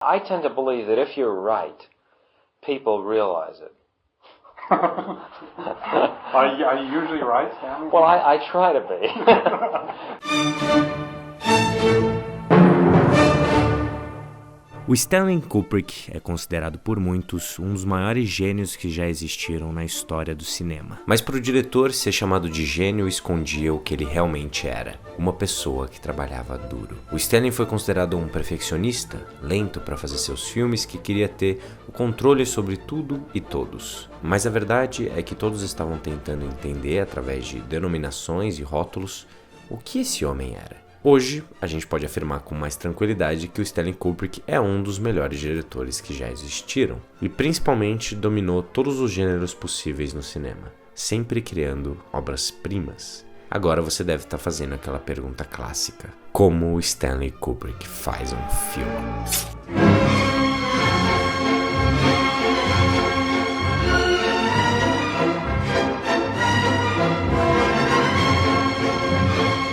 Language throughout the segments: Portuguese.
I tend to believe that if you're right, people realize it. Are you usually right, Stanley? Well, I try to be. O Stanley Kubrick é considerado por muitos um dos maiores gênios que já existiram na história do cinema. Mas para o diretor, ser chamado de gênio escondia o que ele realmente era, uma pessoa que trabalhava duro. O Stanley foi considerado um perfeccionista, lento para fazer seus filmes, que queria ter o controle sobre tudo e todos. Mas a verdade é que todos estavam tentando entender, através de denominações e rótulos, o que esse homem era. Hoje, a gente pode afirmar com mais tranquilidade que o Stanley Kubrick é um dos melhores diretores que já existiram e principalmente dominou todos os gêneros possíveis no cinema, sempre criando obras-primas. Agora você deve estar fazendo aquela pergunta clássica: como o Stanley Kubrick faz um filme?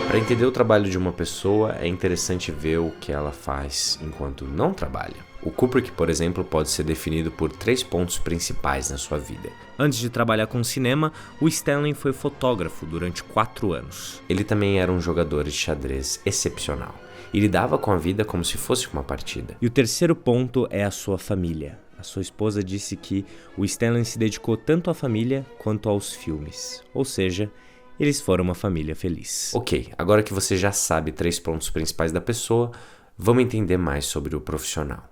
Para entender o trabalho de uma pessoa, é interessante ver o que ela faz enquanto não trabalha. O Kubrick, por exemplo, pode ser definido por 3 pontos principais na sua vida. Antes de trabalhar com cinema, o Stanley foi fotógrafo durante 4 anos. Ele também era um jogador de xadrez excepcional e lidava com a vida como se fosse uma partida. E o terceiro ponto é a sua família. A sua esposa disse que o Stanley se dedicou tanto à família quanto aos filmes, ou seja, eles foram uma família feliz. Ok, agora que você já sabe 3 pontos principais da pessoa, vamos entender mais sobre o profissional.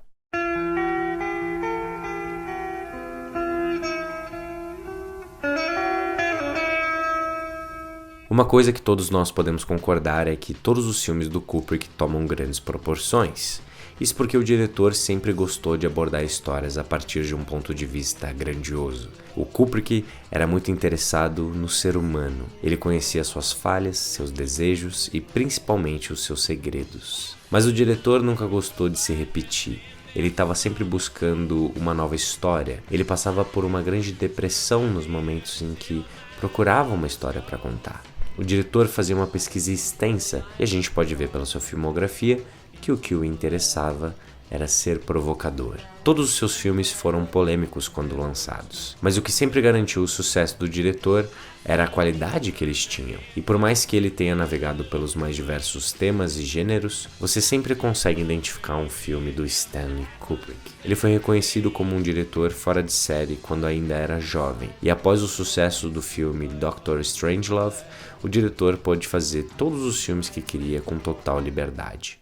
Uma coisa que todos nós podemos concordar é que todos os filmes do Kubrick tomam grandes proporções. Isso porque o diretor sempre gostou de abordar histórias a partir de um ponto de vista grandioso. O Kubrick era muito interessado no ser humano. Ele conhecia suas falhas, seus desejos e principalmente os seus segredos. Mas o diretor nunca gostou de se repetir. Ele estava sempre buscando uma nova história. Ele passava por uma grande depressão nos momentos em que procurava uma história para contar. O diretor fazia uma pesquisa extensa e a gente pode ver pela sua filmografia que o que o interessava era ser provocador. Todos os seus filmes foram polêmicos quando lançados, mas o que sempre garantiu o sucesso do diretor era a qualidade que eles tinham. E por mais que ele tenha navegado pelos mais diversos temas e gêneros, você sempre consegue identificar um filme do Stanley Kubrick. Ele foi reconhecido como um diretor fora de série quando ainda era jovem, e após o sucesso do filme Dr. Strangelove, o diretor pôde fazer todos os filmes que queria com total liberdade.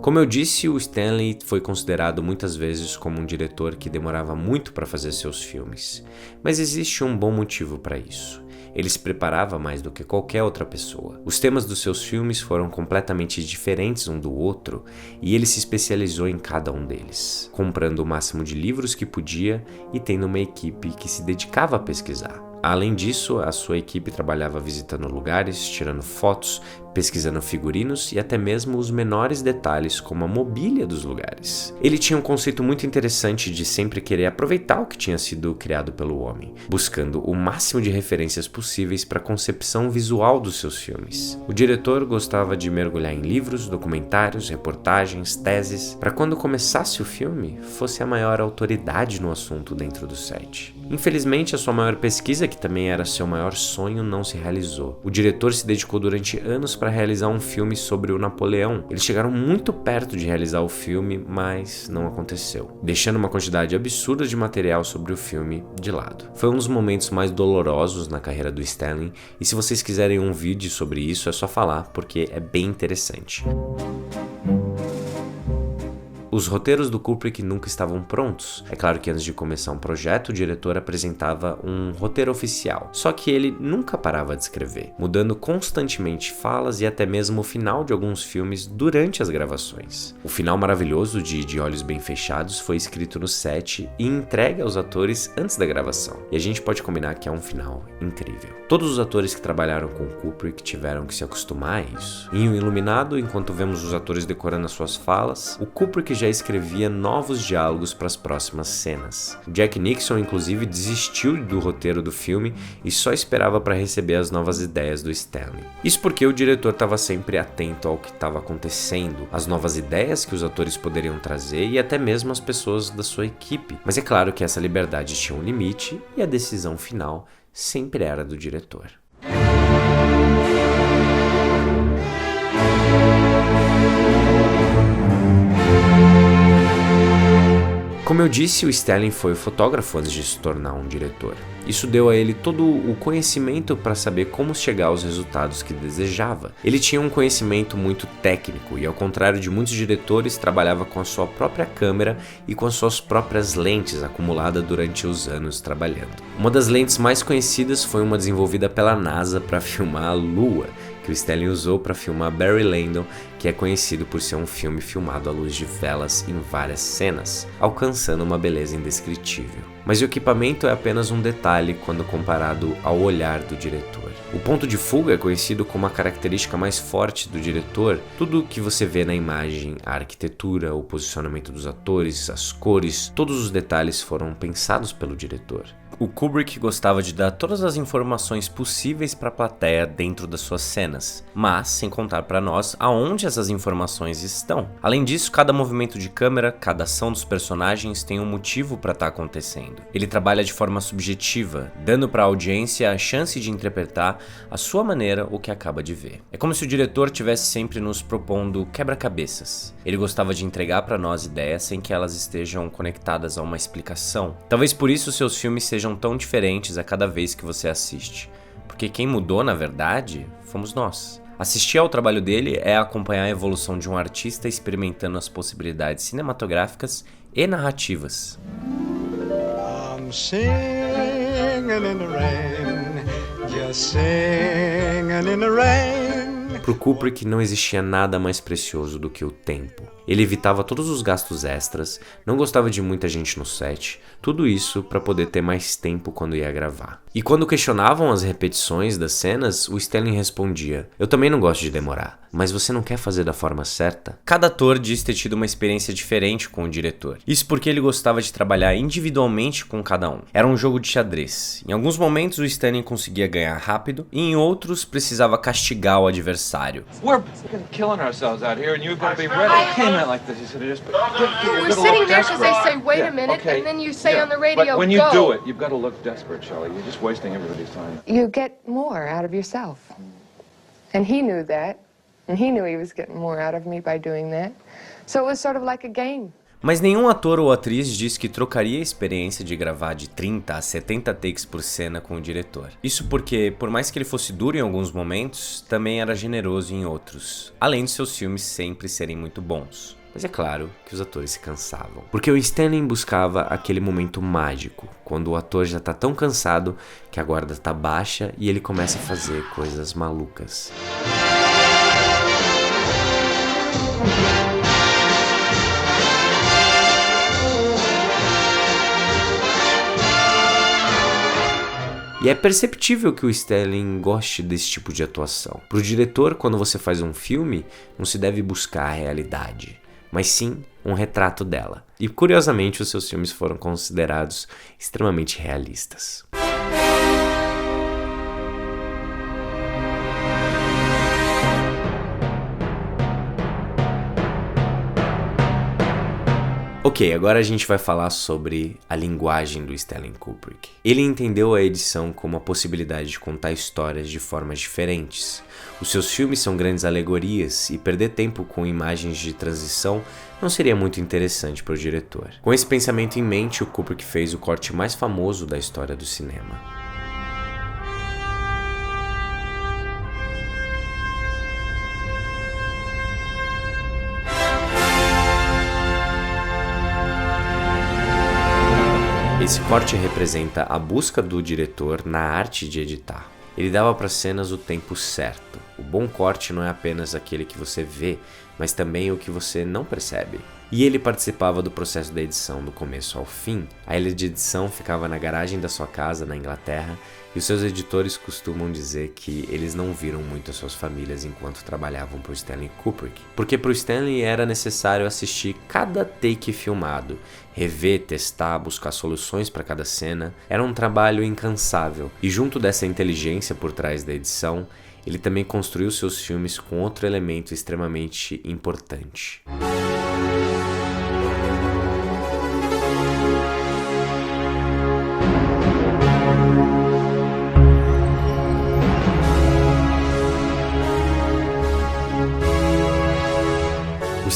Como eu disse, o Stanley foi considerado muitas vezes como um diretor que demorava muito para fazer seus filmes, mas existe um bom motivo para isso. Ele se preparava mais do que qualquer outra pessoa. Os temas dos seus filmes foram completamente diferentes um do outro e ele se especializou em cada um deles, comprando o máximo de livros que podia e tendo uma equipe que se dedicava a pesquisar. Além disso, a sua equipe trabalhava visitando lugares, tirando fotos, pesquisando figurinos e até mesmo os menores detalhes como a mobília dos lugares. Ele tinha um conceito muito interessante de sempre querer aproveitar o que tinha sido criado pelo homem, buscando o máximo de referências possíveis para a concepção visual dos seus filmes. O diretor gostava de mergulhar em livros, documentários, reportagens, teses, para quando começasse o filme, fosse a maior autoridade no assunto dentro do set. Infelizmente, a sua maior pesquisa, que também era seu maior sonho, não se realizou. O diretor se dedicou durante anos para realizar um filme sobre o Napoleão. Eles chegaram muito perto de realizar o filme, mas não aconteceu, deixando uma quantidade absurda de material sobre o filme de lado. Foi um dos momentos mais dolorosos na carreira do Stanley, e se vocês quiserem um vídeo sobre isso, é só falar, porque é bem interessante. Os roteiros do Kubrick nunca estavam prontos. É claro que antes de começar um projeto, o diretor apresentava um roteiro oficial. Só que ele nunca parava de escrever, mudando constantemente falas e até mesmo o final de alguns filmes durante as gravações. O final maravilhoso de Olhos Bem Fechados foi escrito no set e entregue aos atores antes da gravação. E a gente pode combinar que é um final incrível. Todos os atores que trabalharam com Kubrick tiveram que se acostumar a isso. Em O Iluminado, enquanto vemos os atores decorando as suas falas, o Kubrick já escrevia novos diálogos para as próximas cenas. Jack Nixon, inclusive, desistiu do roteiro do filme e só esperava para receber as novas ideias do Stanley. Isso porque o diretor estava sempre atento ao que estava acontecendo, às novas ideias que os atores poderiam trazer e até mesmo as pessoas da sua equipe. Mas é claro que essa liberdade tinha um limite e a decisão final sempre era do diretor. Como eu disse, o Stanley foi fotógrafo antes de se tornar um diretor. Isso deu a ele todo o conhecimento para saber como chegar aos resultados que desejava. Ele tinha um conhecimento muito técnico e, ao contrário de muitos diretores, trabalhava com a sua própria câmera e com as suas próprias lentes acumuladas durante os anos trabalhando. Uma das lentes mais conhecidas foi uma desenvolvida pela NASA para filmar a Lua, que o Stanley usou para filmar Barry Lyndon, que é conhecido por ser um filme filmado à luz de velas em várias cenas, alcançando uma beleza indescritível. Mas o equipamento é apenas um detalhe quando comparado ao olhar do diretor. O ponto de fuga é conhecido como a característica mais forte do diretor. Tudo o que você vê na imagem, a arquitetura, o posicionamento dos atores, as cores, todos os detalhes foram pensados pelo diretor. O Kubrick gostava de dar todas as informações possíveis para a plateia dentro das suas cenas, mas sem contar para nós aonde essas informações estão. Além disso, cada movimento de câmera, cada ação dos personagens tem um motivo para estar acontecendo. Ele trabalha de forma subjetiva, dando para a audiência a chance de interpretar à sua maneira o que acaba de ver. É como se o diretor tivesse sempre nos propondo quebra-cabeças. Ele gostava de entregar para nós ideias sem que elas estejam conectadas a uma explicação. Talvez por isso seus filmes sejam tão diferentes a cada vez que você assiste, porque quem mudou, na verdade, fomos nós. Assistir ao trabalho dele é acompanhar a evolução de um artista experimentando as possibilidades cinematográficas e narrativas. I'm singing in the rain, just singing in the rain. Pro Kubrick não existia nada mais precioso do que o tempo. Ele evitava todos os gastos extras, não gostava de muita gente no set, tudo isso para poder ter mais tempo quando ia gravar. E quando questionavam as repetições das cenas, o Stanley respondia: "Eu também não gosto de demorar, mas você não quer fazer da forma certa?" Cada ator diz ter tido uma experiência diferente com o diretor. Isso porque ele gostava de trabalhar individualmente com cada um. Era um jogo de xadrez. Em alguns momentos o Stanley conseguia ganhar rápido e em outros precisava castigar o adversário. We're killing ourselves out here and you've got to be ready. Like this, you said, just we're sitting there because they say, wait a minute, and then you say on the radio, but when you do it, you've got to look desperate, Shelley. You're just wasting everybody's time. You get more out of yourself. And he knew that. And he knew he was getting more out of me by doing that. So it was sort of like a game. Mas nenhum ator ou atriz diz que trocaria a experiência de gravar de 30 a 70 takes por cena com o diretor. Isso porque, por mais que ele fosse duro em alguns momentos, também era generoso em outros, além de seus filmes sempre serem muito bons. Mas é claro que os atores se cansavam. Porque o Stanley buscava aquele momento mágico, quando o ator já tá tão cansado que a guarda tá baixa e ele começa a fazer coisas malucas. E é perceptível que o Stanley goste desse tipo de atuação. Para o diretor, quando você faz um filme, não se deve buscar a realidade, mas sim um retrato dela. E curiosamente, os seus filmes foram considerados extremamente realistas. Ok, agora a gente vai falar sobre a linguagem do Stanley Kubrick. Ele entendeu a edição como a possibilidade de contar histórias de formas diferentes. Os seus filmes são grandes alegorias e perder tempo com imagens de transição não seria muito interessante para o diretor. Com esse pensamento em mente, o Kubrick fez o corte mais famoso da história do cinema. Esse corte representa a busca do diretor na arte de editar. Ele dava para as cenas o tempo certo. O bom corte não é apenas aquele que você vê, mas também o que você não percebe. e ele participava do processo da edição do começo ao fim. A ilha de edição ficava na garagem da sua casa na Inglaterra, e os seus editores costumam dizer que eles não viram muito as suas famílias enquanto trabalhavam para o Stanley Kubrick, porque para o Stanley era necessário assistir cada take filmado, rever, testar, buscar soluções para cada cena. Era um trabalho incansável, e junto dessa inteligência por trás da edição, ele também construiu seus filmes com outro elemento extremamente importante.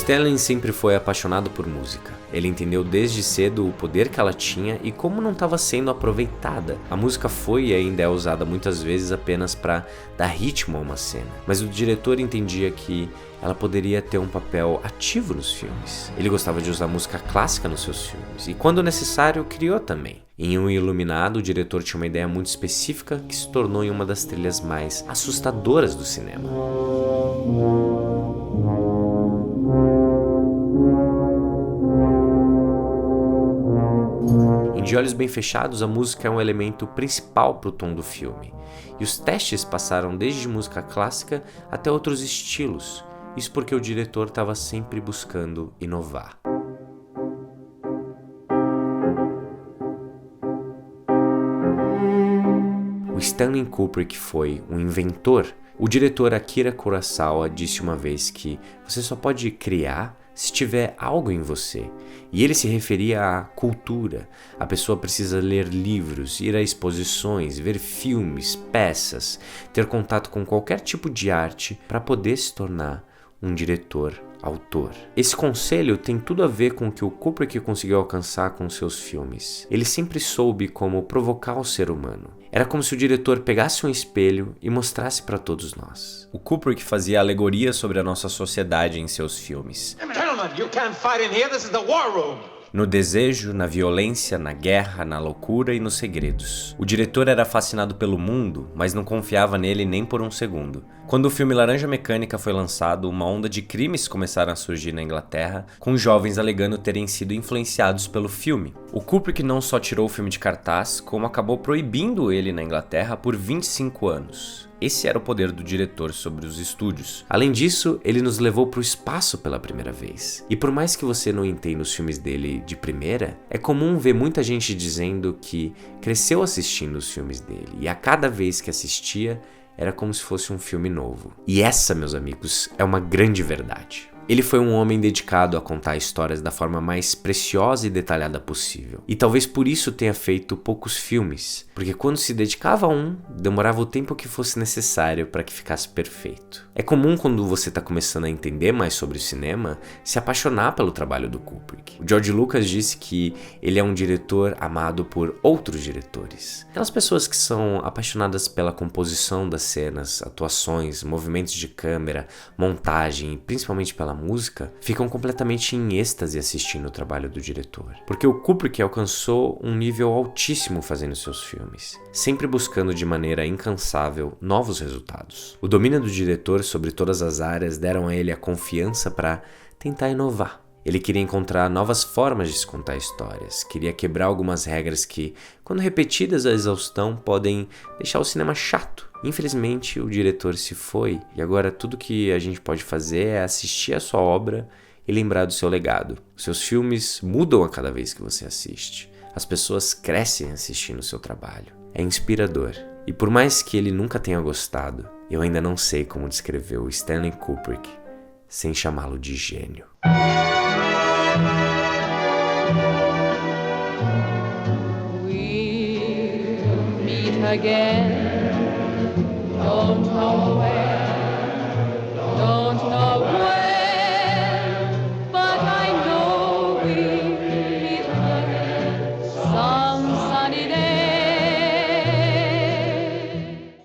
Stanley sempre foi apaixonado por música. Ele entendeu desde cedo o poder que ela tinha e como não estava sendo aproveitada. A música foi e ainda é usada muitas vezes apenas para dar ritmo a uma cena, mas o diretor entendia que ela poderia ter um papel ativo nos filmes. Ele gostava de usar música clássica nos seus filmes e, quando necessário, criou também. Em Um Iluminado, o diretor tinha uma ideia muito específica que se tornou em uma das trilhas mais assustadoras do cinema. De Olhos Bem Fechados, a música é um elemento principal para o tom do filme, e os testes passaram desde música clássica até outros estilos, isso porque o diretor estava sempre buscando inovar. O Stanley Kubrick foi um inventor. O diretor Akira Kurosawa disse uma vez que você só pode criar se tiver algo em você. E ele se referia à cultura. A pessoa precisa ler livros, ir a exposições, ver filmes, peças, ter contato com qualquer tipo de arte para poder se tornar um diretor-autor. Esse conselho tem tudo a ver com o que o Kubrick conseguiu alcançar com seus filmes. Ele sempre soube como provocar o ser humano. Era como se o diretor pegasse um espelho e mostrasse para todos nós. O Kubrick fazia alegoria sobre a nossa sociedade em seus filmes. Gentlemen, you can't fight in here. This is the war room. No desejo, na violência, na guerra, na loucura e nos segredos. O diretor era fascinado pelo mundo, mas não confiava nele nem por um segundo. Quando o filme Laranja Mecânica foi lançado, uma onda de crimes começaram a surgir na Inglaterra, com jovens alegando terem sido influenciados pelo filme. O Kubrick não só tirou o filme de cartaz, como acabou proibindo ele na Inglaterra por 25 anos. Esse era o poder do diretor sobre os estúdios. Além disso, ele nos levou para o espaço pela primeira vez. E por mais que você não entenda os filmes dele de primeira, é comum ver muita gente dizendo que cresceu assistindo os filmes dele, e a cada vez que assistia, era como se fosse um filme novo. E essa, meus amigos, é uma grande verdade. Ele foi um homem dedicado a contar histórias da forma mais preciosa e detalhada possível. E talvez por isso tenha feito poucos filmes, porque quando se dedicava a um, demorava o tempo que fosse necessário para que ficasse perfeito. É comum, quando você está começando a entender mais sobre o cinema, se apaixonar pelo trabalho do Kubrick. O George Lucas disse que ele é um diretor amado por outros diretores. Aquelas pessoas que são apaixonadas pela composição das cenas, atuações, movimentos de câmera, montagem e principalmente pela música, ficam completamente em êxtase assistindo o trabalho do diretor. Porque o Kubrick alcançou um nível altíssimo fazendo seus filmes, sempre buscando de maneira incansável novos resultados. O domínio do diretor sobre todas as áreas deram a ele a confiança para tentar inovar. Ele queria encontrar novas formas de se contar histórias, queria quebrar algumas regras que, quando repetidas à exaustão, podem deixar o cinema chato. Infelizmente, o diretor se foi, e agora tudo que a gente pode fazer é assistir a sua obra e lembrar do seu legado. Seus filmes mudam a cada vez que você assiste. As pessoas crescem assistindo o seu trabalho. É inspirador. E por mais que ele nunca tenha gostado, eu ainda não sei como descrever o Stanley Kubrick sem chamá-lo de gênio. We'll meet again. Don't know where.